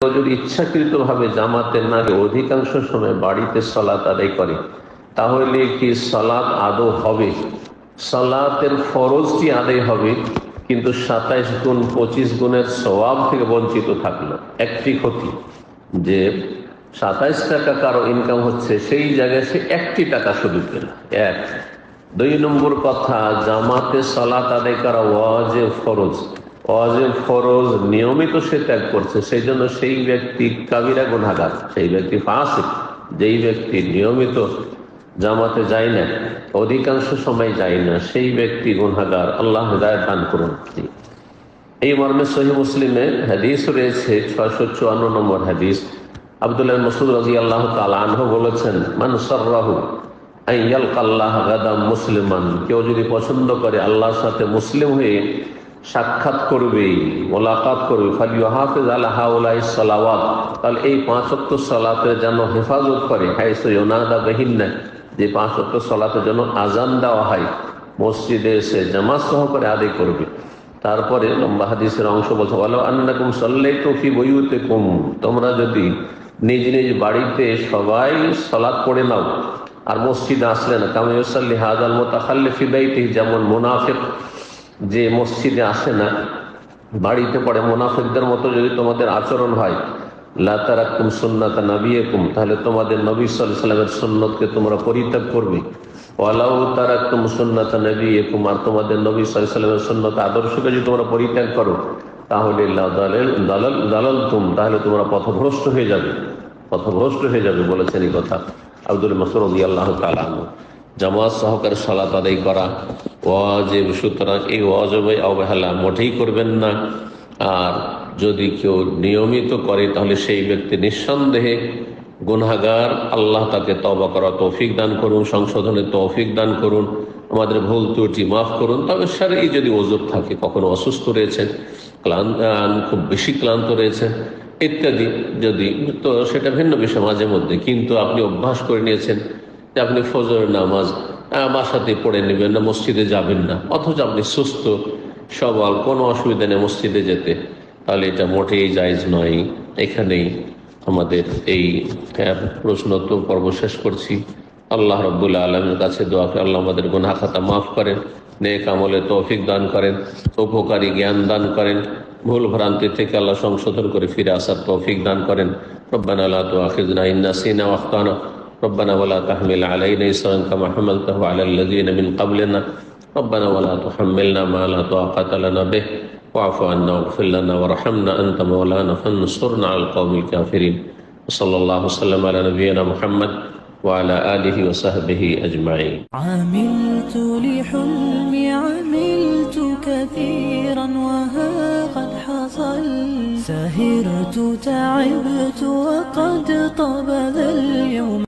যদি ইচ্ছাকৃতভাবে জামাতে না গিয়ে অধিকাংশ সময় বাড়িতে সালাত আদায় করে, তাহলে কি সালাত আদৌ হবে? সালাতের ফরজটি আদায় হবে, কিন্তু 27 গুণ 25 গুণের সওয়াব থেকে বঞ্চিত থাকলো। একটি ক্ষতি যে 27 টাকা কারো ইনকাম হচ্ছে, সেই জায়গায় সে 1টি টাকা শুধু পেল। এক। 2 নম্বর কথা, জামাতে সালাত আদায় করা ওয়াজিব ফরজ। ওয়াজিব ফরজ নিয়মিত সে ত্যাগ করছে, সেই জন্য সেই ব্যক্তি কাবিরা গুনাহগার, সেই ব্যক্তি ফাসিক। যেই ব্যক্তি নিয়মিত জামাতে যায় না, অধিকাংশ সময় যায় না, সেই ব্যক্তি গুনাহগার। আল্লাহ হিদায়াত দান করুন। এই মর্মে সহিহ মুসলিমে হাদিস রয়েছে, 654 নম্বর হাদিস। আব্দুল্লাহ মাসউদ রাদিয়াল্লাহু তাআলা আনহু বলেছেন, মান সাররাহু আন ইয়ালকাল্লাহ গাদাম মুসলিমান, কেউ যদি পছন্দ করে আল্লাহর সাথে মুসলিম হয়ে সাক্ষাৎ করবে, মোলাকাত করবে, ফালিয়াহাফিজ আলা হাউলাইস সালাওয়াত, তাহলে এই 5 ওয়াক্ত সালাতের যেন হেফাজত করে। হাইসু ইউনাদা বিহিন্না, যে 5 ওয়াক্ত সালাতের জন্য আজান দেওয়া হয়, মসজিদে এসে জামাত সহকারে আদায় করবে। তারপরে লম্বা হাদিসের অংশ বলছে, ওয়ালাউ আন্নাকুম সাল্লাইতু ফি বুয়ুতিকুম, তোমরা যদি নিজ নিজ বাড়িতে সবাই সালাত পড়ে নাও আর মসজিদে আসলে না, কামা ইউসাল্লি হাযাল মুতাখাল্লিফ ফি বাইতিহি, যেমন মুনাফিক যে মসজিদে আসে না বাড়িতে পড়ে, মুনাফিকদের মতো যদি তোমাদের আচরণ হয়, লা তারাকতুম সুন্নাতা নবিয়িকুম, তাহলে তোমাদের নবী সাল্লাল্লাহু আলাইহি ওয়াসাল্লামের সুন্নতকে তোমরা পরিত্যাগ করবে। ওয়ালাউ তারাকতুম সুন্নাতা নবিয়িকুম, আর তোমাদের নবী সাল্লাল্লাহু আলাইহি ওয়াসাল্লামের সুন্নত আদর্শকে যদি তোমরা পরিত্যাগ করো, তাহলে দালালতুম, তাহলে তোমরা পথভ্রষ্ট হয়ে যাবে, পথভ্রষ্ট হয়ে যাবে। বলেছেন এই কথা আব্দুল মাসউদ রাদিয়াল্লাহু তাআলা আনহু। জামাত সহকারে সালাত আদায় করা ওয়াজিব, সুতরাং এই ওয়াজিবে অবহেলা মোটেই করবেন না। আর যদি কেউ নিয়মিত করে, তাহলে সেই ব্যক্তি নিঃসন্দেহে গুনাহগার। আল্লাহ তাকে তওবা করার তৌফিক দান করুন, সংশোধনের তৌফিক দান করুন, আমাদের ভুল ত্রুটি মাফ করুন। তবে শারঈ যদি ওযর থাকে, কখনো অসুস্থ রয়েছেন, খুব বেশি ক্লান্ত রয়েছেন ইত্যাদি, যদি, তো সেটা ভিন্ন বিষয় মাঝে মধ্যে। কিন্তু আপনি অভ্যাস করে নিয়েছেন যে আপনি ফজরের নামাজ বাসাতে পড়ে নেবেন না, মসজিদে যাবেন না, অথচ আপনি সুস্থ সবল, কোনো অসুবিধা নেই মসজিদে যেতে, তাহলে এটা মোটেই জায়েজ নয়। এখানেই আমাদের এই প্রশ্নোত্তর পর্ব শেষ করছি। আল্লাহ রাব্বুল আলামিনের কাছে দোয়া করে আল্লাহ আমাদের গুনাহ খাতা মাফ করেন, নেক আমলে তৌফিক দান করেন, উপকারী জ্ঞান দান করেন, ভুল ভ্রান্তি থেকে আল্লাহ সংশোধন করে ফিরে আসার তৌফিক দান করেন। রব্বানা লা তুআখিযনা ইন নাসিনা ওয়া আখতানা ربنا ولا تحمل علينا إصرا كما حملته على الذين من قبلنا ربنا ولا تحملنا ما لا طاقة لنا به واعف عنا واغفر لنا وارحمنا أنت مولانا فانصرنا على القوم الكافرين وصلى الله وسلم على نبينا محمد وعلى آله وصحبه أجمعين. عملت لحلمي عملت كثيرا وها قد حصل سهرت تعبت وقد طاب ذا اليوم.